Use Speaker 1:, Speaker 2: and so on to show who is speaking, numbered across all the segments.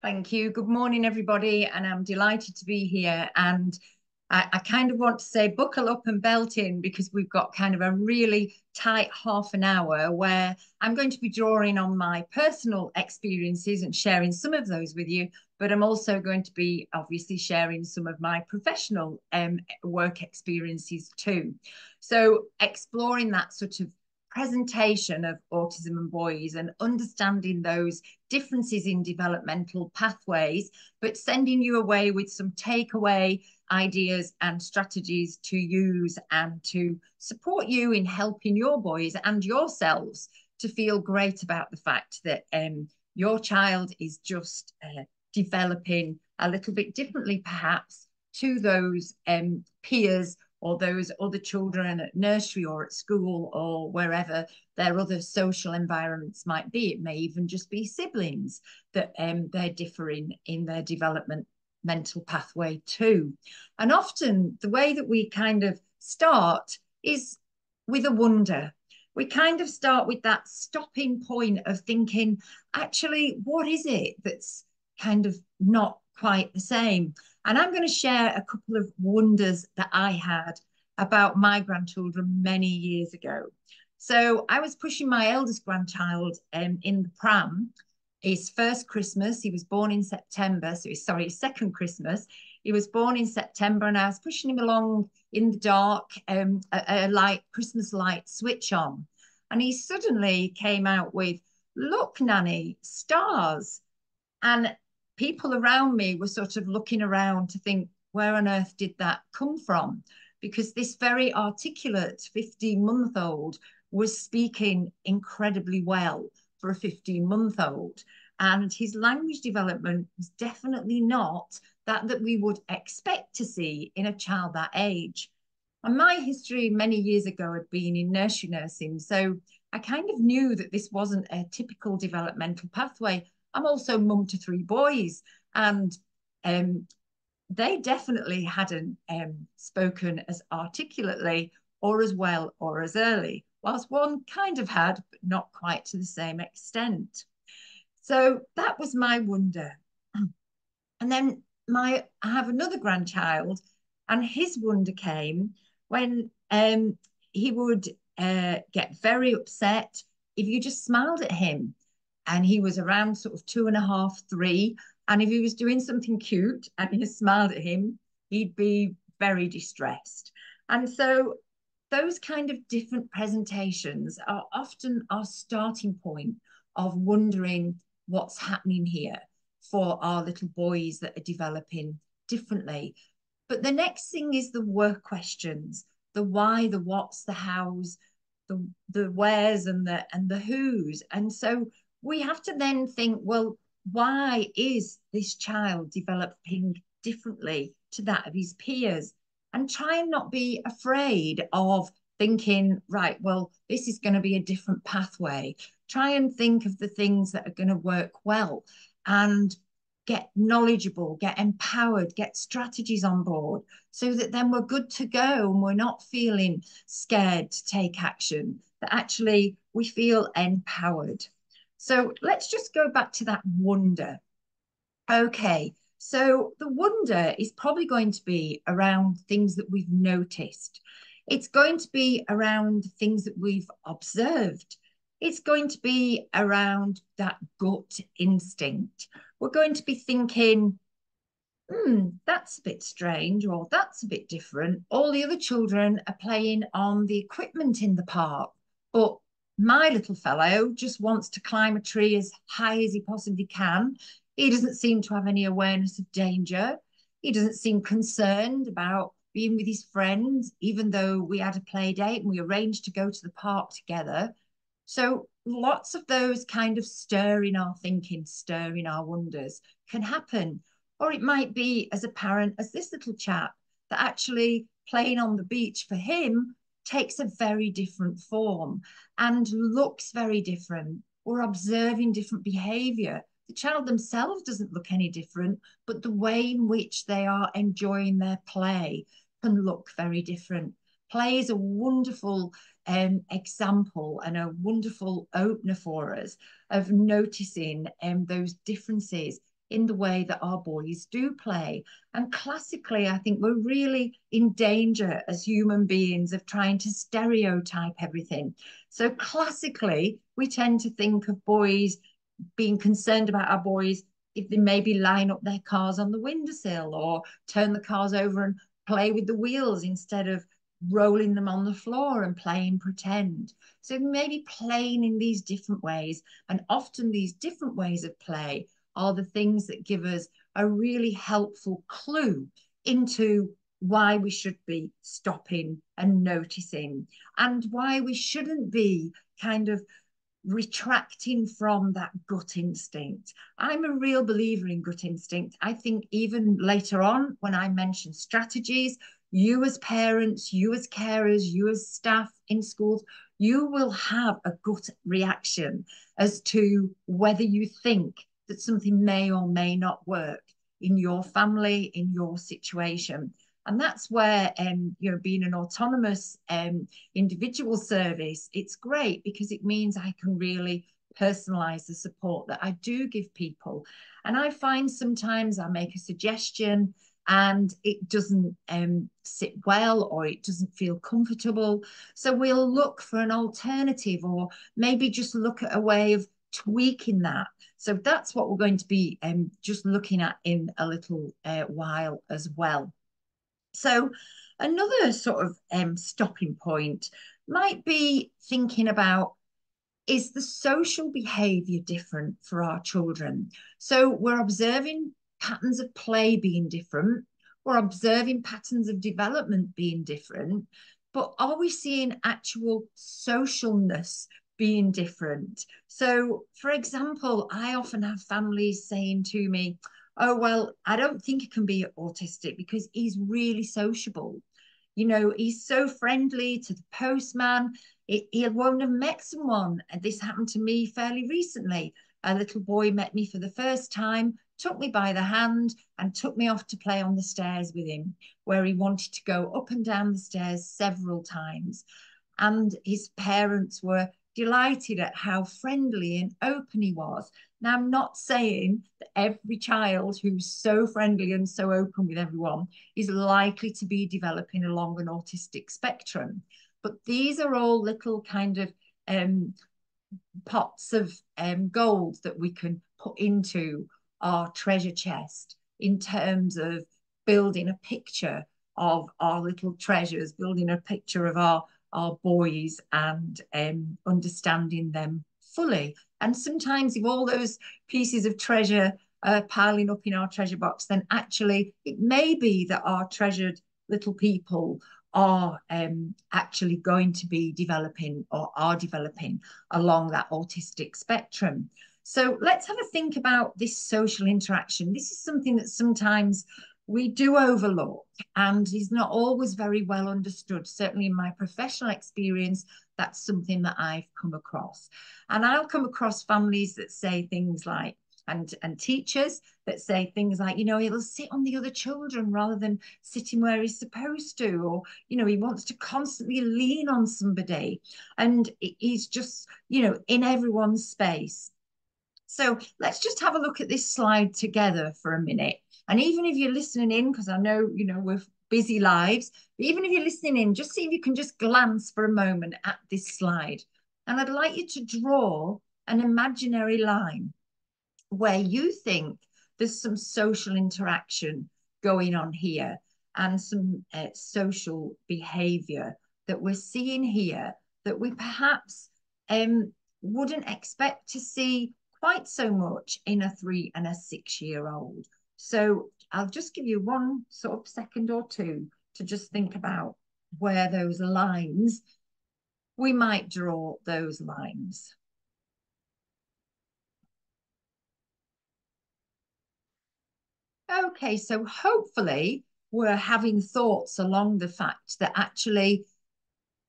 Speaker 1: Thank you. Good morning, everybody. And I'm delighted to be here. And I kind of want to say buckle up and belt in because we've got kind of a really tight half an hour where I'm going to be drawing on my personal experiences and sharing some of those with you. But I'm also going to be obviously sharing some of my professional work experiences too. So exploring that sort of presentation of autism and boys and understanding those differences in developmental pathways, but sending you away with some takeaway ideas and strategies to use and to support you in helping your boys and yourselves to feel great about the fact that your child is just developing a little bit differently, perhaps, to those peers or those other children at nursery or at school or wherever their other social environments might be. It may even just be siblings that they're differing in their developmental pathway too. And often the way that we kind of start is with a wonder. We kind of start with that stopping point of thinking, actually, what is it that's kind of not quite the same? And I'm going to share a couple of wonders that I had about my grandchildren many years ago. So I was pushing my eldest grandchild in the pram. His first Christmas, he was born in September. So, sorry, his second Christmas. He was born in September, and I was pushing him along in the dark, a light, Christmas light switch on. And he suddenly came out with, "Look, Nanny, stars." And people around me were sort of looking around to think, where on earth did that come from? Because this very articulate 15-month-old was speaking incredibly well for a 15-month-old. And his language development was definitely not that we would expect to see in a child that age. And my history many years ago had been in nursery nursing. So I kind of knew that this wasn't a typical developmental pathway. I'm also mum to three boys, and um, they definitely hadn't spoken as articulately or as well or as early, whilst one kind of had, but not quite to the same extent. So that was my wonder. And then I have another grandchild, and his wonder came when he would get very upset if you just smiled at him. And he was around sort of 2.5, 3. And if he was doing something cute and you smiled at him, he'd be very distressed. And so those kind of different presentations are often our starting point of wondering what's happening here for our little boys that are developing differently. But the next thing is the work questions, the why, the what's, the hows, the wheres and the who's. And so we have to then think, well, why is this child developing differently to that of his peers? And try and not be afraid of thinking, right, well, this is going to be a different pathway. Try and think of the things that are going to work well and get knowledgeable, get empowered, get strategies on board so that then we're good to go and we're not feeling scared to take action, that actually we feel empowered. So let's just go back to that wonder. Okay, so the wonder is probably going to be around things that we've noticed. It's going to be around things that we've observed. It's going to be around that gut instinct. We're going to be thinking, that's a bit strange, or that's a bit different. All the other children are playing on the equipment in the park, but my little fellow just wants to climb a tree as high as he possibly can. He doesn't seem to have any awareness of danger. He doesn't seem concerned about being with his friends, even though we had a play date and we arranged to go to the park together. So lots of those kind of stirring our thinking, stirring our wonders can happen. Or it might be as a parent, as this little chap, that actually playing on the beach for him takes a very different form and looks very different. We're observing different behavior. The child themselves doesn't look any different, but the way in which they are enjoying their play can look very different. Play is a wonderful example and a wonderful opener for us of noticing those differences in the way that our boys do play. And classically, I think we're really in danger as human beings of trying to stereotype everything. So classically, we tend to think of boys being concerned about our boys if they maybe line up their cars on the windowsill or turn the cars over and play with the wheels instead of rolling them on the floor and playing pretend. So maybe playing in these different ways, and often these different ways of play are the things that give us a really helpful clue into why we should be stopping and noticing, and why we shouldn't be kind of retracting from that gut instinct. I'm a real believer in gut instinct. I think even later on, when I mention strategies, you as parents, you as carers, you as staff in schools, you will have a gut reaction as to whether you think that something may or may not work in your family, in your situation. And that's where, being an autonomous individual service, it's great because it means I can really personalize the support that I do give people. And I find sometimes I make a suggestion and it doesn't sit well, or it doesn't feel comfortable. So we'll look for an alternative, or maybe just look at a way of tweaking that. So that's what we're going to be just looking at in a little while as well. So another sort of stopping point might be thinking about, is the social behavior different for our children? So we're observing patterns of play being different. We're observing patterns of development being different. But are we seeing actual socialness being different? So, for example, I often have families saying to me, oh, well, I don't think he can be autistic because he's really sociable. You know, he's so friendly to the postman. He won't have met someone. And this happened to me fairly recently. A little boy met me for the first time, took me by the hand, and took me off to play on the stairs with him, where he wanted to go up and down the stairs several times. And his parents were delighted at how friendly and open he was. Now, I'm not saying that every child who's so friendly and so open with everyone is likely to be developing along an autistic spectrum, but these are all little kind of pots of gold that we can put into our treasure chest in terms of building a picture of our little treasures, building a picture of our boys, and understanding them fully. And sometimes if all those pieces of treasure are piling up in our treasure box, then actually it may be that our treasured little people are actually going to be developing, or are developing along that autistic spectrum. So let's have a think about this social interaction. This is something that sometimes we do overlook and is not always very well understood. Certainly in my professional experience, that's something that I've come across. And I'll come across families that say things like, and teachers that say things like, you know, he'll sit on the other children rather than sitting where he's supposed to, or, you know, he wants to constantly lean on somebody, and he's just, you know, in everyone's space. So let's just have a look at this slide together for a minute. And even if you're listening in, because I know, you know, we're busy lives, but even if you're listening in, just see if you can just glance for a moment at this slide. And I'd like you to draw an imaginary line where you think there's some social interaction going on here, and some social behavior that we're seeing here that we perhaps wouldn't expect to see quite so much in a 3 and a 6-year-old. So I'll just give you one sort of second or two to just think about where those lines, we might draw those lines. Okay, so hopefully we're having thoughts along the fact that actually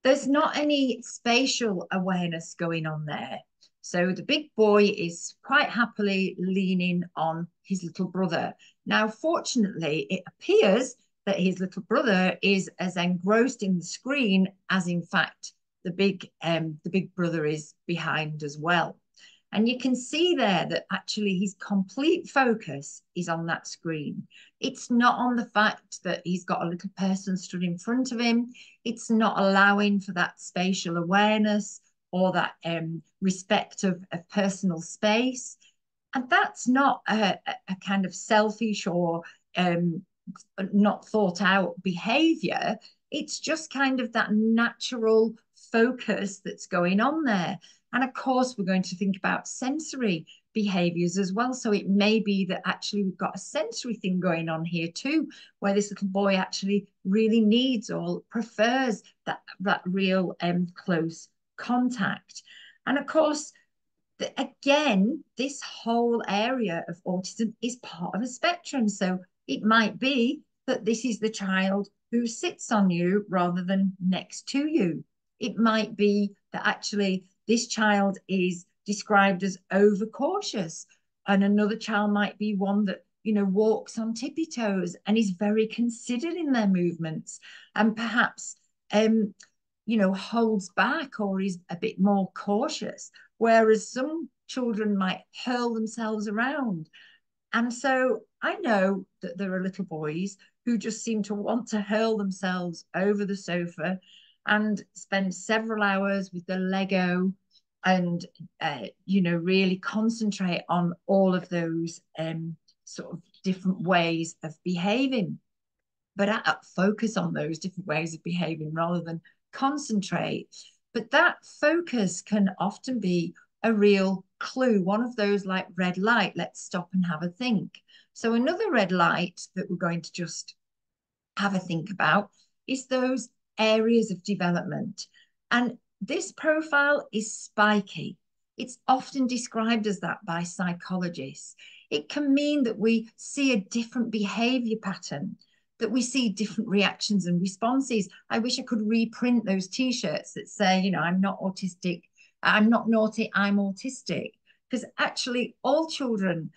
Speaker 1: there's not any spatial awareness going on there. So the big boy is quite happily leaning on his little brother. Now, fortunately, it appears that his little brother is as engrossed in the screen as, in fact, the big brother is behind as well. And you can see there that actually his complete focus is on that screen. It's not on the fact that he's got a little person stood in front of him. It's not allowing for that spatial awareness or that respect of personal space. And that's not a kind of selfish or um, not thought out behavior. It's just kind of that natural focus that's going on there. And of course, we're going to think about sensory behaviors as well. So it may be that actually we've got a sensory thing going on here too, where this little boy actually really needs or prefers that real close contact. And of course, again, this whole area of autism is part of a spectrum. So it might be that this is the child who sits on you rather than next to you. It might be that actually this child is described as overcautious, and another child might be one that walks on tippy toes and is very considered in their movements, and perhaps holds back or is a bit more cautious, whereas some children might hurl themselves around. And so I know that there are little boys who just seem to want to hurl themselves over the sofa and spend several hours with the Lego and, really concentrate on all of those sort of different ways of behaving. But I focus on those different ways of behaving rather than concentrate. But that focus can often be a real clue, one of those like red light, let's stop and have a think. So another red light that we're going to just have a think about is those areas of development. And this profile is spiky. It's often described as that by psychologists. It can mean that we see a different behavior pattern, that we see different reactions and responses. I wish I could reprint those t-shirts that say, I'm not autistic, I'm not naughty, I'm autistic. Because actually all children,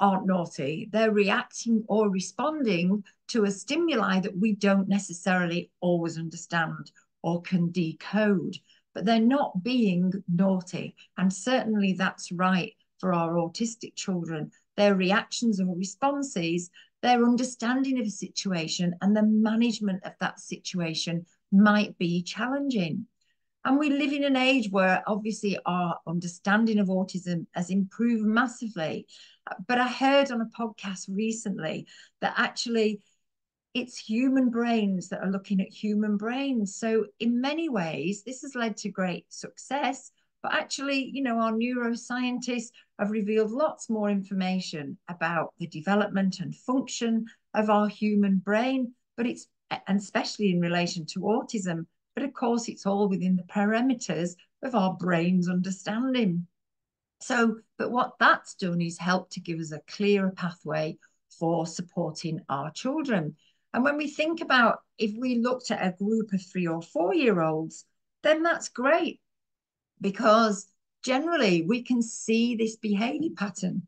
Speaker 1: aren't naughty. They're reacting or responding to a stimuli that we don't necessarily always understand or can decode, but they're not being naughty. And certainly that's right for our autistic children. Their reactions or responses, their understanding of a situation and the management of that situation might be challenging. And we live in an age where obviously our understanding of autism has improved massively. But I heard on a podcast recently that actually it's human brains that are looking at human brains. So in many ways, this has led to great success. But actually, our neuroscientists have revealed lots more information about the development and function of our human brain, and especially in relation to autism. But of course, it's all within the parameters of our brain's understanding. So, but what that's done is help to give us a clearer pathway for supporting our children. And when we think about if we looked at a group of 3 or 4-year-olds, then that's great because generally we can see this behavior pattern,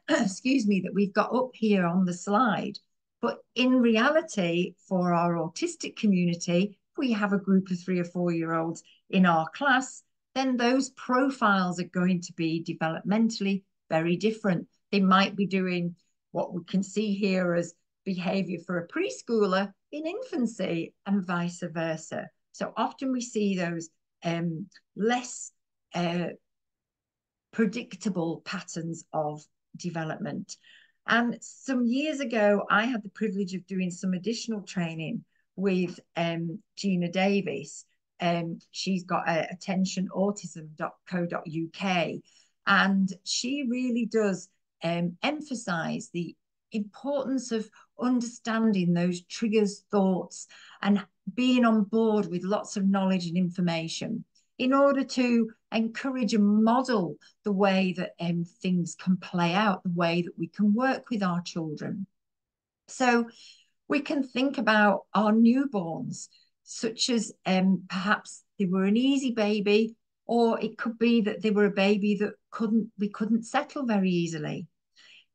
Speaker 1: excuse me, that we've got up here on the slide. But in reality, for our autistic community, if we have a group of 3 or 4-year-olds in our class, then those profiles are going to be developmentally very different. They might be doing what we can see here as behavior for a preschooler in infancy and vice versa. So often we see those less predictable patterns of development. And some years ago, I had the privilege of doing some additional training with Gina Davis. She's got attentionautism.co.uk, and she really does emphasize the importance of understanding those triggers, thoughts, and being on board with lots of knowledge and information in order to encourage and model the way that things can play out, the way that we can work with our children. So we can think about our newborns, such as perhaps they were an easy baby, or it could be that they were a baby that we couldn't settle very easily.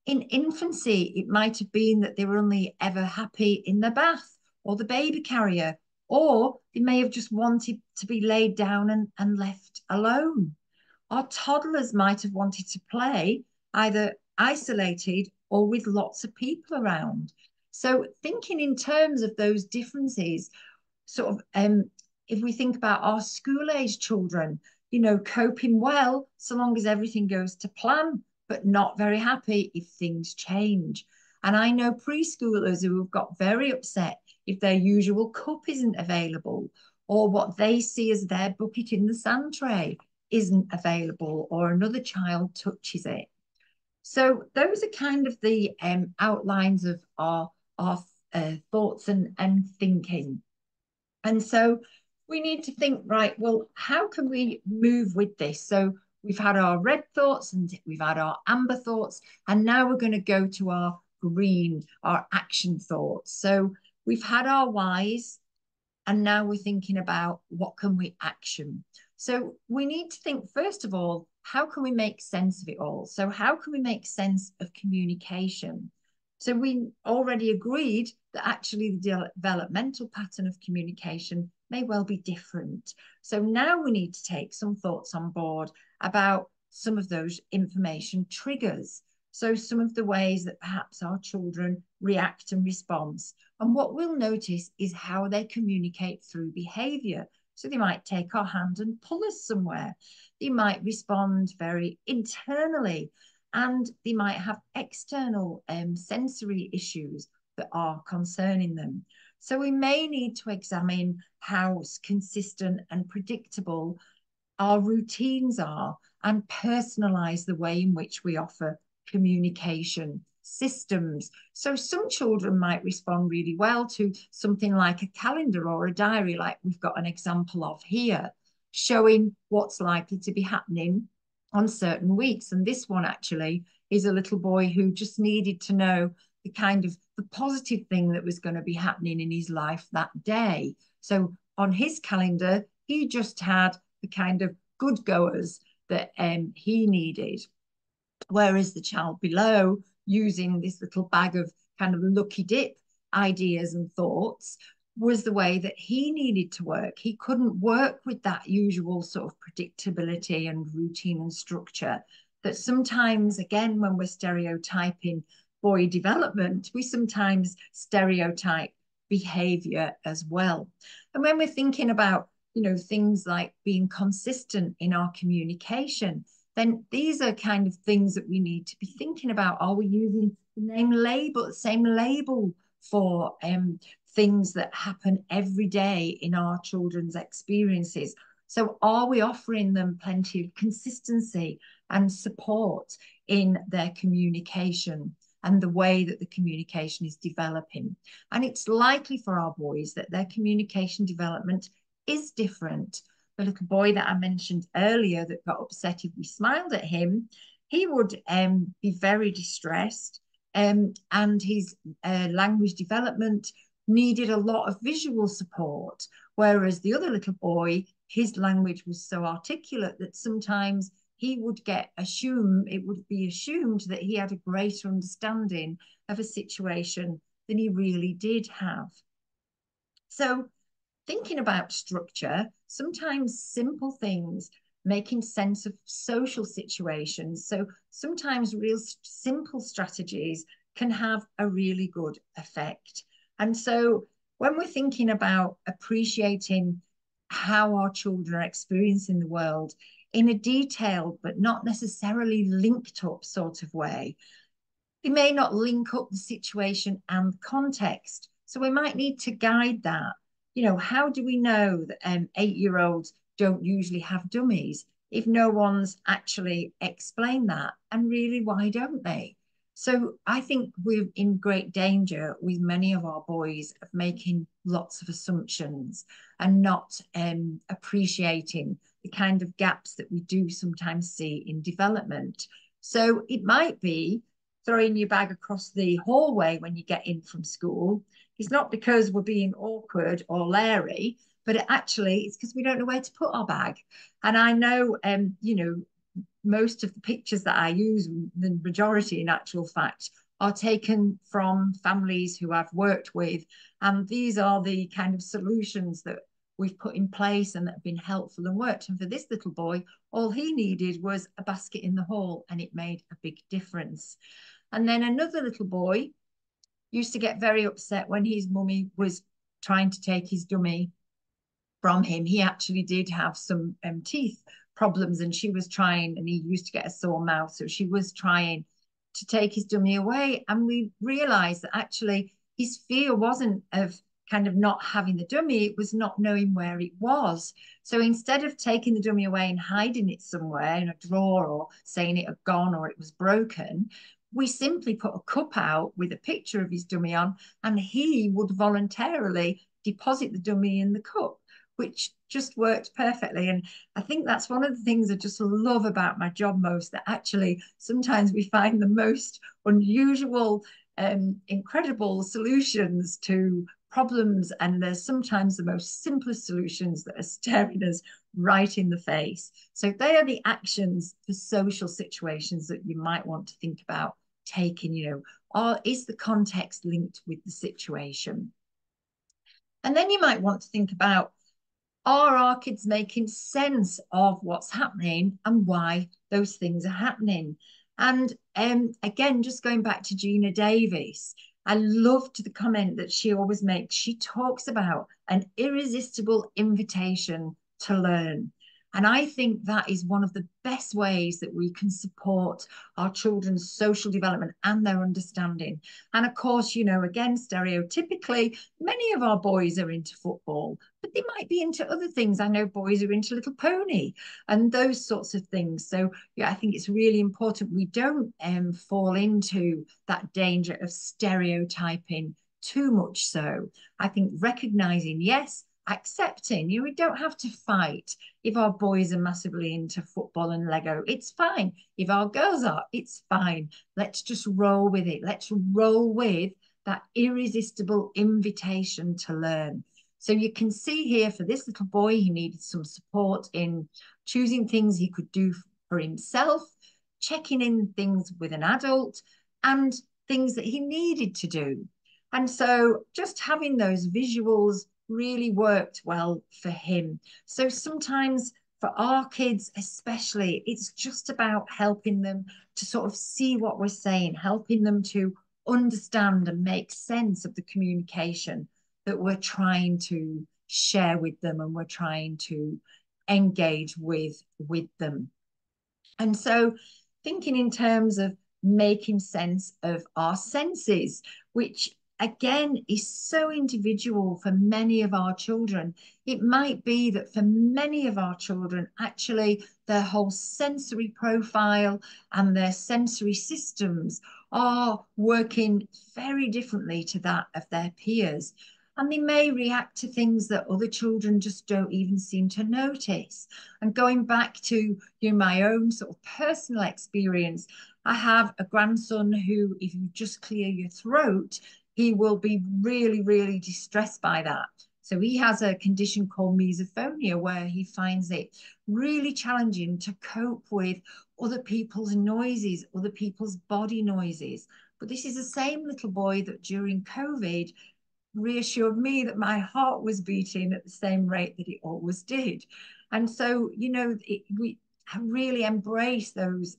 Speaker 1: In infancy, it might have been that they were only ever happy in the bath or the baby carrier, or they may have just wanted to be laid down and left alone. Our toddlers might have wanted to play either isolated or with lots of people around. So thinking in terms of those differences, sort of if we think about our school age children, coping well so long as everything goes to plan, but not very happy if things change. And I know preschoolers who have got very upset if their usual cup isn't available, or what they see as their bucket in the sand tray isn't available, or another child touches it. So those are kind of the outlines of our thoughts and thinking. And so we need to think, right, well, how can we move with this? So we've had our red thoughts and we've had our amber thoughts, and now we're going to go to our green, our action thoughts. So we've had our whys, and now we're thinking about what can we action. So we need to think, first of all, how can we make sense of it all? So how can we make sense of communication? So we already agreed that actually the developmental pattern of communication may well be different. So now we need to take some thoughts on board about some of those information triggers. So some of the ways that perhaps our children react and respond. And what we'll notice is how they communicate through behavior. So they might take our hand and pull us somewhere. They might respond very internally, and they might have external sensory issues that are concerning them. So we may need to examine how consistent and predictable our routines are and personalize the way in which we offer communication systems. So some children might respond really well to something like a calendar or a diary, like we've got an example of here, showing what's likely to be happening on certain weeks. And this one actually is a little boy who just needed to know the positive thing that was going to be happening in his life that day. So on his calendar, he just had the kind of good goers that he needed. Whereas the child below, using this little bag of kind of lucky dip ideas and thoughts, was the way that he needed to work. He couldn't work with that usual sort of predictability and routine and structure that sometimes, again, when we're stereotyping boy development, we sometimes stereotype behavior as well. And when we're thinking about, things like being consistent in our communication, then these are kind of things that we need to be thinking about. Are we using the same label for things that happen every day in our children's experiences? So are we offering them plenty of consistency and support in their communication and the way that the communication is developing? And it's likely for our boys that their communication development is different. The little boy that I mentioned earlier that got upset if we smiled at him, he would be very distressed, and his language development needed a lot of visual support. Whereas the other little boy, his language was so articulate that sometimes it would be assumed that he had a greater understanding of a situation than he really did have. So thinking about structure, sometimes simple things, making sense of social situations. So sometimes real simple strategies can have a really good effect. And so when we're thinking about appreciating how our children are experiencing the world in a detailed but not necessarily linked up sort of way, they may not link up the situation and context. So we might need to guide that. How do we know that 8-year-olds don't usually have dummies if no one's actually explained that? And really, why don't they? So I think we're in great danger with many of our boys of making lots of assumptions and not appreciating the kind of gaps that we do sometimes see in development. So it might be throwing your bag across the hallway when you get in from school. It's not because we're being awkward or leery, but actually it's because we don't know where to put our bag. And I know, most of the pictures that I use, the majority in actual fact, are taken from families who I've worked with. And these are the kind of solutions that we've put in place and that have been helpful and worked. And for this little boy, all he needed was a basket in the hall, and it made a big difference. And then another little boy used to get very upset when his mummy was trying to take his dummy from him. He actually did have some teeth problems, and she was trying, and he used to get a sore mouth. So she was trying to take his dummy away. And we realized that actually his fear wasn't of kind of not having the dummy, it was not knowing where it was. So instead of taking the dummy away and hiding it somewhere in a drawer or saying it had gone or it was broken, we simply put a cup out with a picture of his dummy on, and he would voluntarily deposit the dummy in the cup, which just worked perfectly. And I think that's one of the things I just love about my job most, that actually sometimes we find the most unusual, incredible solutions to problems, and there's sometimes the most simplest solutions that are staring us right in the face. So they are the actions for social situations that you might want to think about taking, or is the context linked with the situation? And then you might want to think about, are our kids making sense of what's happening and why those things are happening? And again, just going back to Gina Davis, I loved the comment that she always makes. She talks about an irresistible invitation to learn. And I think that is one of the best ways that we can support our children's social development and their understanding. And of course, again, stereotypically, many of our boys are into football, but they might be into other things. I know boys are into Little Pony and those sorts of things. So yeah, I think it's really important we don't fall into that danger of stereotyping too much. So I think recognizing, yes, accepting, we don't have to fight if our boys are massively into football and Lego. It's fine. If our girls are, it's fine. Let's just roll with it. Let's roll with that irresistible invitation to learn. So you can see here for this little boy, he needed some support in choosing things he could do for himself, checking in things with an adult, and things that he needed to do. And so just having those visuals really worked well for him. So sometimes for our kids especially, it's just about helping them to sort of see what we're saying, helping them to understand and make sense of the communication that we're trying to share with them and we're trying to engage with them. And so thinking in terms of making sense of our senses, which again is so individual for many of our children. It might be that for many of our children, actually, their whole sensory profile and their sensory systems are working very differently to that of their peers. And they may react to things that other children just don't even seem to notice. And going back to my own sort of personal experience, I have a grandson who, if you just clear your throat, he will be really, really distressed by that. So he has a condition called misophonia, where he finds it really challenging to cope with other people's noises, other people's body noises. But this is the same little boy that during COVID reassured me that my heart was beating at the same rate that it always did. And so, we really embrace those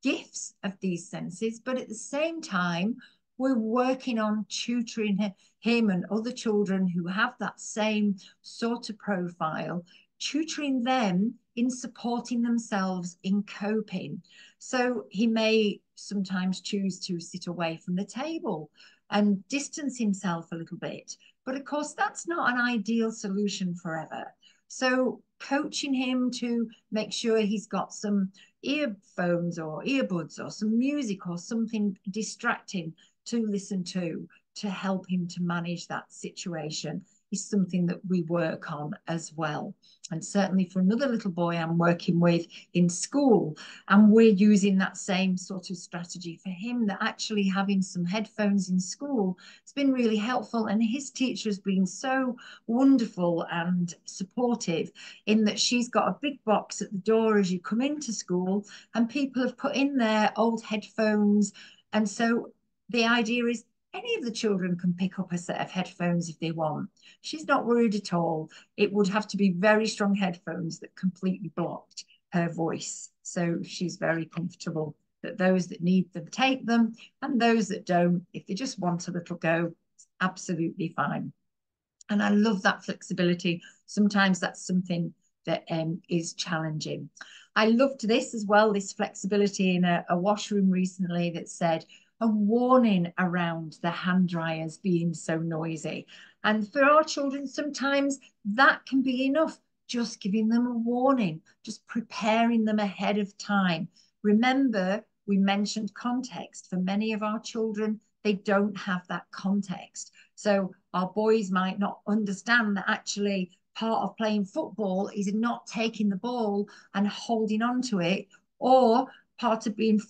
Speaker 1: gifts of these senses, but at the same time, we're working on tutoring him and other children who have that same sort of profile, tutoring them in supporting themselves in coping. So he may sometimes choose to sit away from the table and distance himself a little bit. But of course, that's not an ideal solution forever. So coaching him to make sure he's got some earphones or earbuds or some music or something distracting to listen to help him to manage that situation is something that we work on as well. And certainly for another little boy I'm working with in school, and we're using that same sort of strategy for him, that actually having some headphones in school has been really helpful. And his teacher has been so wonderful and supportive in that she's got a big box at the door as you come into school, and people have put in their old headphones. And so the idea is any of the children can pick up a set of headphones if they want. She's not worried at all. It would have to be very strong headphones that completely blocked her voice. So she's very comfortable that those that need them take them, and those that don't, if they just want a little go, it's absolutely fine. And I love that flexibility. Sometimes that's something that is challenging. I loved this as well, this flexibility in a washroom recently that said a warning around the hand dryers being so noisy. And for our children, sometimes that can be enough, just giving them a warning, just preparing them ahead of time. Remember, we mentioned context. For many of our children, they don't have that context. So our boys might not understand that actually part of playing football is not taking the ball and holding on to it, or part of being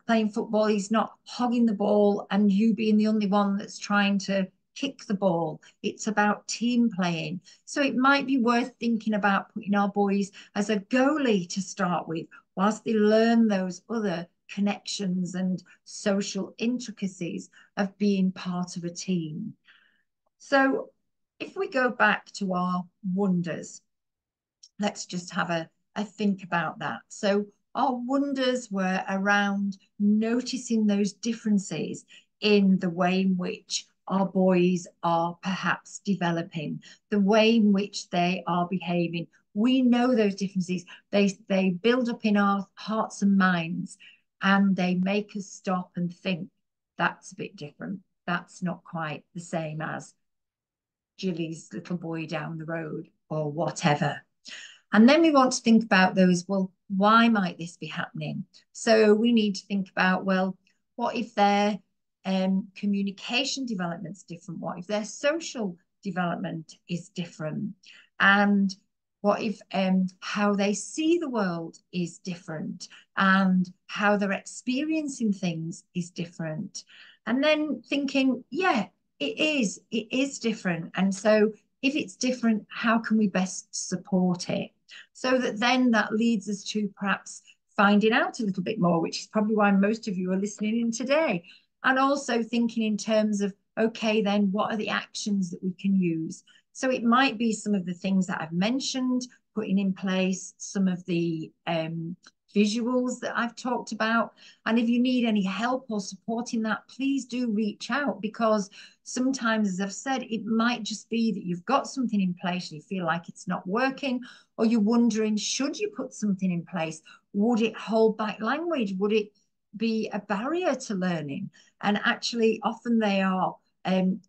Speaker 1: playing football is not hogging the ball and you being the only one that's trying to kick the ball. It's about team playing. So it might be worth thinking about putting our boys as a goalie to start with, whilst they learn those other connections and social intricacies of being part of a team. So if we go back to our wonders, let's just have a think about that. So our wonders were around noticing those differences in the way in which our boys are perhaps developing, the way in which they are behaving. We know those differences. They build up in our hearts and minds, and they make us stop and think, that's a bit different. That's not quite the same as Jilly's little boy down the road or whatever. And then we want to think about those, well, why might this be happening? So we need to think about, well, what if their communication development's different? What if their social development is different? And what if how they see the world is different, and how they're experiencing things is different? And then thinking, yeah, it is different. And so if it's different, how can we best support it? So that then that leads us to perhaps finding out a little bit more, which is probably why most of you are listening in today. And also thinking in terms of, okay, then what are the actions that we can use? So it might be some of the things that I've mentioned, putting in place some of the visuals that I've talked about. And if you need any help or support in that, please do reach out, because sometimes, as I've said, it might just be that you've got something in place and you feel like it's not working, or you're wondering, should you put something in place? Would it hold back language? Would it be a barrier to learning? And actually, often they are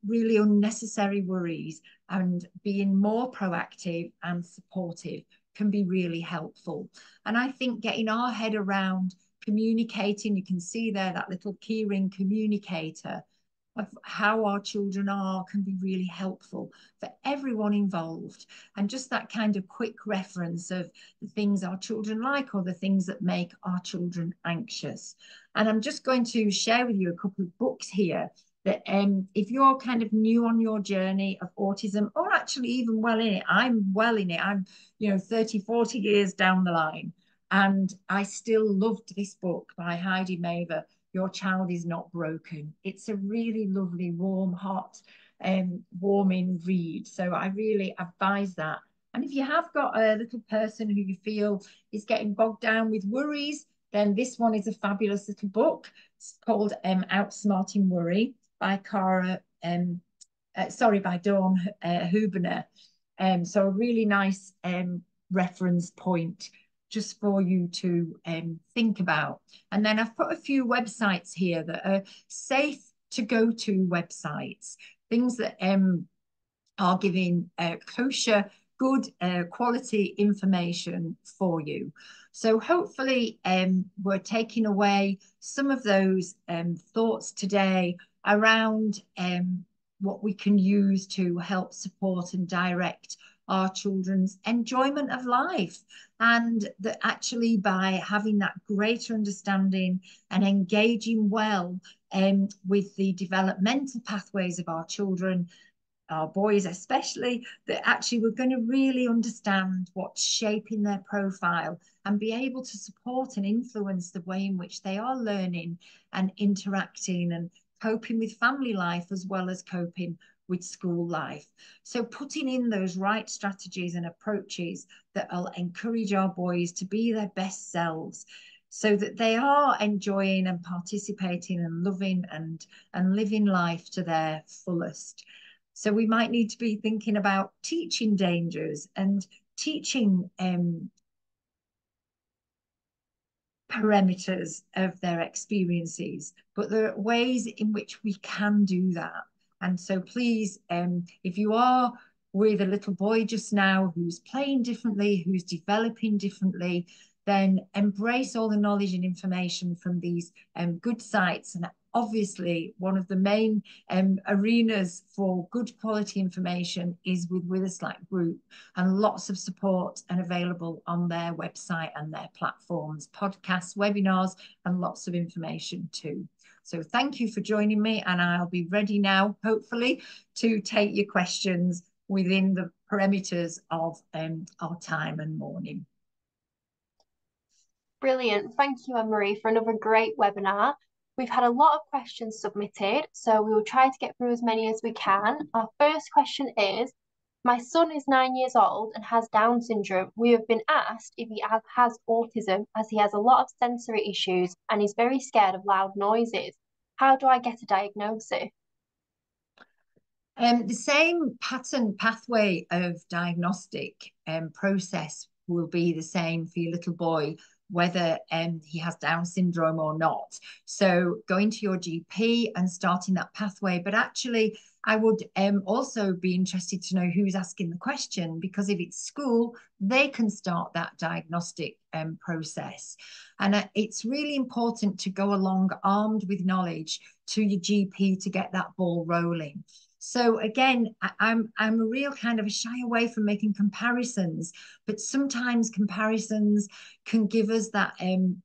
Speaker 1: really unnecessary worries, and being more proactive and supportive can be really helpful. And I think getting our head around communicating, you can see there that little keyring communicator, of how our children are, can be really helpful for everyone involved. And just that kind of quick reference of the things our children like, or the things that make our children anxious. And I'm just going to share with you a couple of books here that if you're kind of new on your journey of autism, or actually even well in it, I'm well in it. I'm, 30, 40 years down the line. And I still loved this book by Heidi Maver, Your Child Is Not Broken. It's a really lovely, warm, hot, warming read. So I really advise that. And if you have got a little person who you feel is getting bogged down with worries, then this one is a fabulous little book. It's called Outsmarting Worry by by Dawn Huberner. So a really nice reference point just for you to think about. And then I've put a few websites here that are safe to go to websites, things that are giving kosher, good quality information for you. So hopefully we're taking away some of those thoughts today around what we can use to help support and direct our children's enjoyment of life. And that actually by having that greater understanding and engaging well with the developmental pathways of our children, our boys especially, that actually we're going to really understand what's shaping their profile and be able to support and influence the way in which they are learning and interacting and coping with family life as well as coping with school life. So putting in those right strategies and approaches that will encourage our boys to be their best selves, so that they are enjoying and participating and loving and living life to their fullest. So we might need to be thinking about teaching dangers and teaching parameters of their experiences, but there are ways in which we can do that. And so please, if you are with a little boy just now who's playing differently, who's developing differently, then embrace all the knowledge and information from these good sites. And obviously, one of the main arenas for good quality information is with Witherslack Group, and lots of support and available on their website and their platforms, podcasts, webinars, and lots of information too. So thank you for joining me, and I'll be ready now, hopefully, to take your questions within the parameters of our time and morning.
Speaker 2: Brilliant. Thank you, Anne-Marie, for another great webinar. We've had a lot of questions submitted, so we will try to get through as many as we can. Our first question is, my son is 9 years old and has Down syndrome. We have been asked if he has autism, as he has a lot of sensory issues and is very scared of loud noises. How do I get a diagnosis?
Speaker 1: The same pathway of diagnostic process will be the same for your little boy, whether he has Down syndrome or not. So going to your GP and starting that pathway. But actually, I would also be interested to know who's asking the question, because if it's school, they can start that diagnostic process. And it's really important to go along armed with knowledge to your GP to get that ball rolling. So again, I'm a real kind of a shy away from making comparisons, but sometimes comparisons can give us that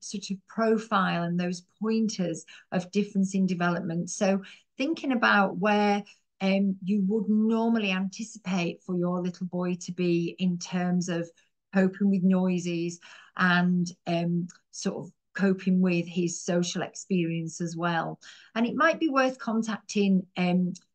Speaker 1: sort of profile and those pointers of difference in development. So thinking about where you would normally anticipate for your little boy to be in terms of coping with noises and sort of coping with his social experience as well. And it might be worth contacting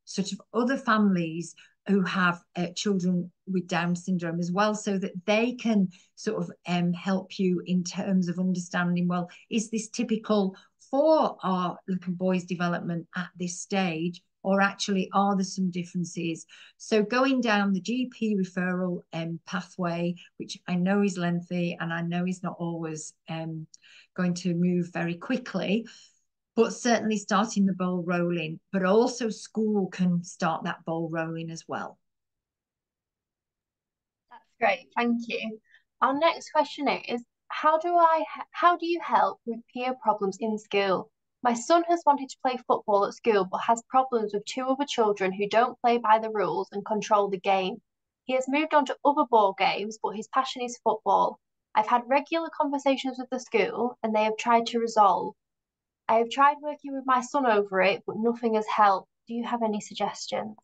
Speaker 1: sort of other families who have children with Down syndrome as well, so that they can sort of help you in terms of understanding, well, is this typical for our little boy's development at this stage, or actually are there some differences? So going down the GP referral pathway, which I know is lengthy and I know is not always going to move very quickly, but certainly starting the ball rolling, but also school can start that ball rolling as well.
Speaker 2: That's great, thank you. Our next question is, how do you help with peer problems in school? My son has wanted to play football at school, but has problems with two other children who don't play by the rules and control the game. He has moved on to other ball games, but his passion is football. I've had regular conversations with the school, and they have tried to resolve. I have tried working with my son over it, but nothing has helped. Do you have any suggestions?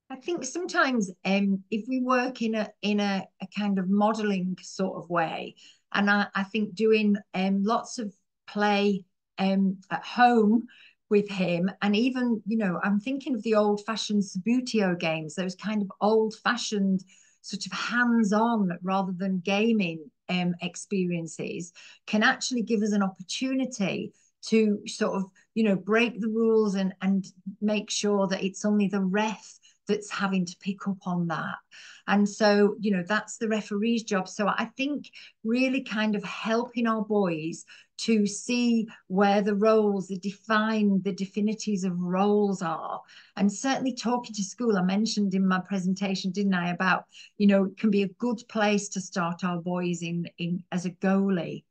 Speaker 1: I think sometimes if we work in a kind of modeling sort of way, and I think doing lots of play at home with him, and even, you know, I'm thinking of the old-fashioned Subbuteo games, those kind of old-fashioned sort of hands-on rather than gaming experiences, can actually give us an opportunity to sort of, you know, break the rules and make sure that it's only the ref that's having to pick up on that. And so, you know, that's the referee's job. So I think really kind of helping our boys to see where the roles, the definities of roles are. And certainly talking to school, I mentioned in my presentation, didn't I, about, you know, it can be a good place to start our boys in as a goalie,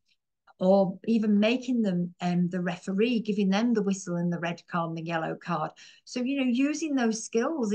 Speaker 1: or even making them the referee, giving them the whistle and the red card and the yellow card. So, you know, using those skills,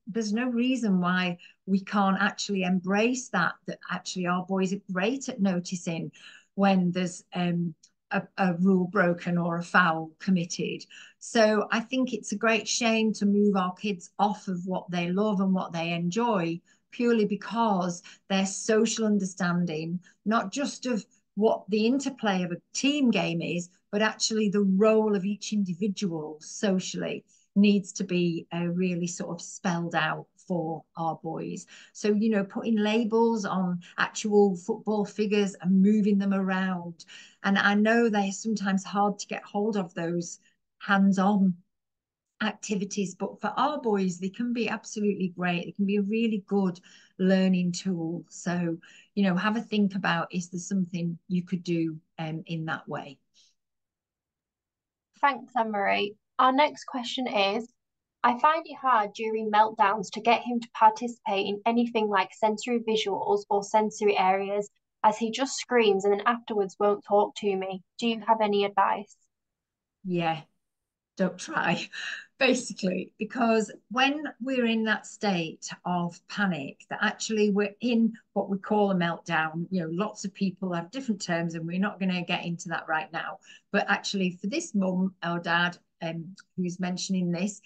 Speaker 1: there's no reason why we can't actually embrace that actually our boys are great at noticing when there's a rule broken or a foul committed. So I think it's a great shame to move our kids off of what they love and what they enjoy, purely because their social understanding, not just of what the interplay of a team game is, but actually the role of each individual socially needs to be really sort of spelled out for our boys. So, you know, putting labels on actual football figures and moving them around. And I know they're sometimes hard to get hold of those hands-on activities, but for our boys, they can be absolutely great. They can be a really good learning tool. So, you know, have a think about, is there something you could do in that way?
Speaker 2: Thanks, Anne-Marie. Our next question is, I find it hard during meltdowns to get him to participate in anything like sensory visuals or sensory areas, as he just screams and then afterwards won't talk to me. Do you have any advice?
Speaker 1: Yeah, don't try, basically, because when we're in that state of panic, that actually we're in what we call a meltdown. You know, lots of people have different terms, and we're not going to get into that right now. But actually, for this mum or dad who's mentioning this,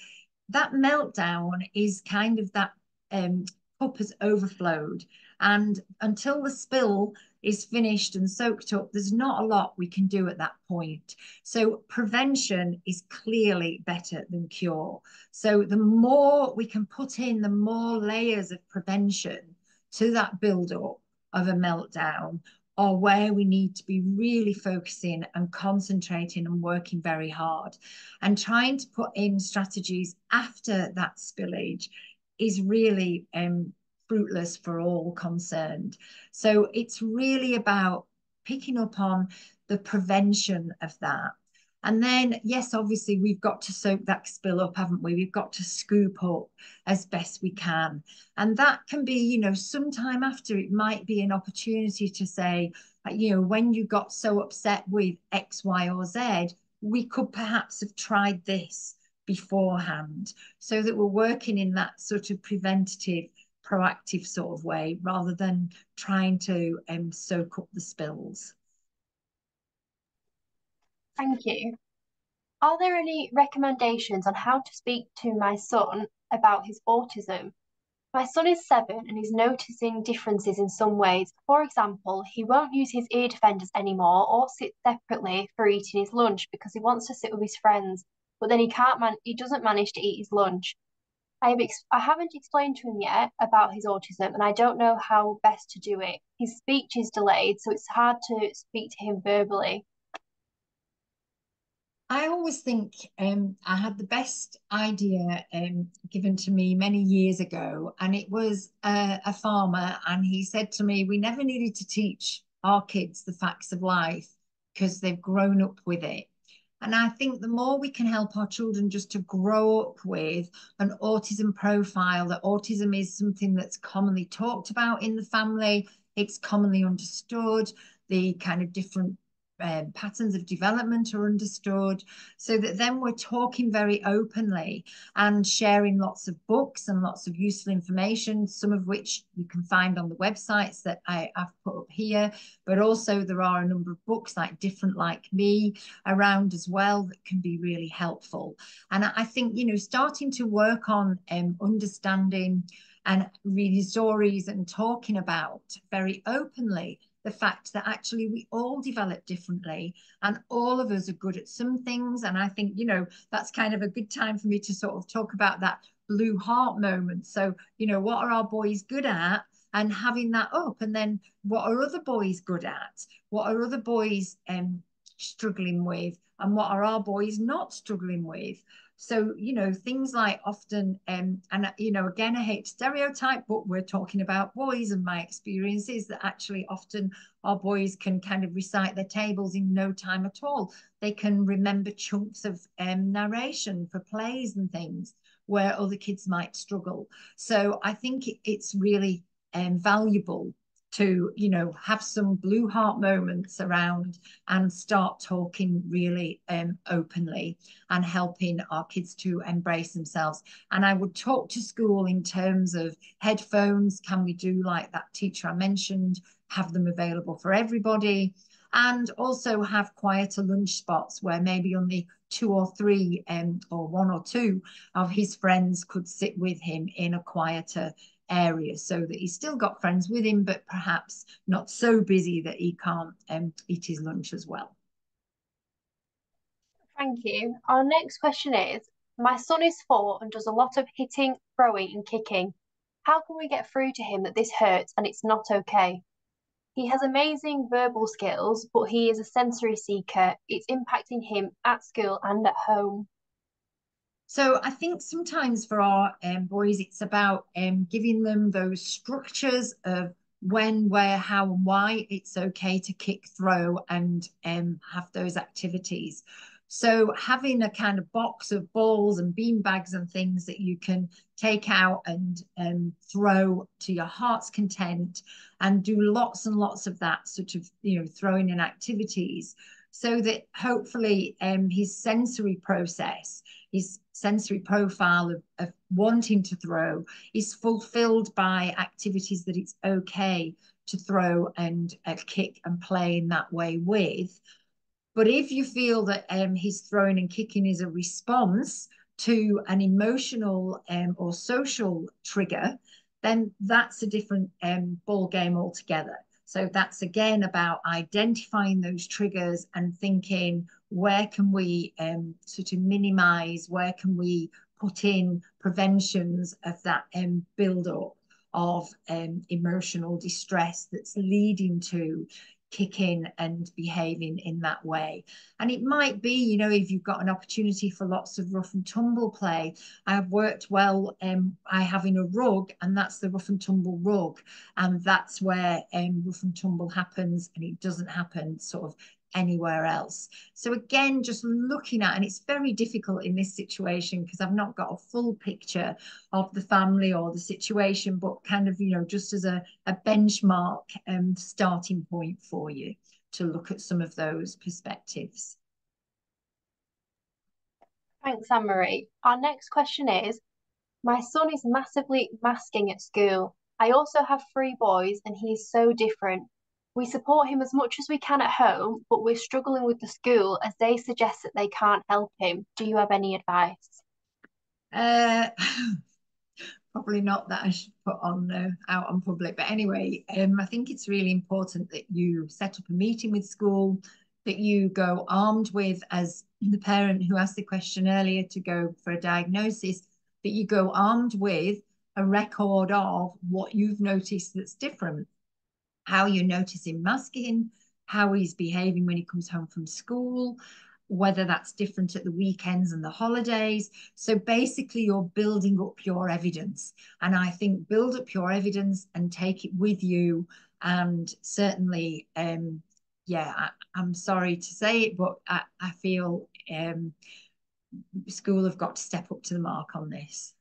Speaker 1: that meltdown is kind of that cup has overflowed. And until the spill is finished and soaked up, there's not a lot we can do at that point. So prevention is clearly better than cure. So the more we can put in, the more layers of prevention to that build up of a meltdown, or where we need to be really focusing and concentrating and working very hard and trying to put in strategies after that spillage is really fruitless for all concerned. So it's really about picking up on the prevention of that. And then, yes, obviously, we've got to soak that spill up, haven't we? We've got to scoop up as best we can. And that can be, you know, sometime after, it might be an opportunity to say, you know, when you got so upset with X, Y, or Z, we could perhaps have tried this beforehand, so that we're working in that sort of preventative, proactive sort of way rather than trying to soak up the spills.
Speaker 2: Thank you. Are there any recommendations on how to speak to my son about his autism? My son is 7 and is noticing differences in some ways. For example, he won't use his ear defenders anymore or sit separately for eating his lunch because he wants to sit with his friends, but then he doesn't manage to eat his lunch. I haven't explained to him yet about his autism and I don't know how best to do it. His speech is delayed, so it's hard to speak to him verbally.
Speaker 1: I always think I had the best idea given to me many years ago, and it was a farmer, and he said to me, "We never needed to teach our kids the facts of life because they've grown up with it." And I think the more we can help our children just to grow up with an autism profile, that autism is something that's commonly talked about in the family, it's commonly understood, the kind of different patterns of development are understood, so that then we're talking very openly and sharing lots of books and lots of useful information, some of which you can find on the websites that I've put up here, but also there are a number of books like Different Like Me around as well that can be really helpful. And I think, you know, starting to work on understanding and reading stories and talking about very openly the fact that actually we all develop differently and all of us are good at some things. And I think, you know, that's kind of a good time for me to sort of talk about that blue heart moment. So, you know, what are our boys good at? And having that up, and then what are other boys good at? What are other boys struggling with? And what are our boys not struggling with? So, you know, things like often, and, you know, again, I hate stereotype, but we're talking about boys, and my experience is that actually often our boys can kind of recite their tables in no time at all. They can remember chunks of narration for plays and things where other kids might struggle. So I think it's really valuable to, you know, have some blue heart moments around and start talking really openly and helping our kids to embrace themselves. And I would talk to school in terms of headphones. Can we do like that teacher I mentioned, have them available for everybody? And also have quieter lunch spots where maybe only 2 or 3 or 1 or 2 of his friends could sit with him in a quieter areas so that he's still got friends with him, but perhaps not so busy that he can't eat his lunch as well.
Speaker 2: Thank you. Our next question is, my son is 4 and does a lot of hitting, throwing, and kicking. How can we get through to him that this hurts and it's not okay? He has amazing verbal skills, but he is a sensory seeker. It's impacting him at school and at home.
Speaker 1: So I think sometimes for our boys, it's about giving them those structures of when, where, how, and why it's okay to kick, throw, and have those activities. So having a kind of box of balls and bean bags and things that you can take out and throw to your heart's content, and do lots and lots of that sort of throwing in activities, so that hopefully his sensory process, his sensory profile of wanting to throw, is fulfilled by activities that it's okay to throw and kick and play in that way with. But if you feel that his throwing and kicking is a response to an emotional or social trigger, then that's a different ball game altogether. So that's again about identifying those triggers and thinking, where can we sort of minimize, where can we put in preventions of that build up of emotional distress that's leading to kicking and behaving in that way. And it might be, if you've got an opportunity for lots of rough and tumble play. I've worked well, I having a rug, and that's the rough and tumble rug. And that's where rough and tumble happens, and it doesn't happen sort of anywhere else. So again, just looking at, and it's very difficult in this situation because I've not got a full picture of the family or the situation, but kind of, just as a benchmark starting point for you to look at some of those perspectives.
Speaker 2: Thanks, Anne-Marie. Our next question is, my son is massively masking at school. I also have 3 boys and he is so different. We support him as much as we can at home, but we're struggling with the school as they suggest that they can't help him. Do you have any advice?
Speaker 1: Uh, Probably not that I should put on out on public, but anyway, I think it's really important that you set up a meeting with school, that you go armed with, as the parent who asked the question earlier to go for a diagnosis, that you go armed with a record of what you've noticed that's different, how you're noticing masking, how he's behaving when he comes home from school, whether that's different at the weekends and the holidays. So basically, you're building up your evidence. And I think build up your evidence and take it with you. And certainly, I'm sorry to say it, but I feel school have got to step up to the mark on this.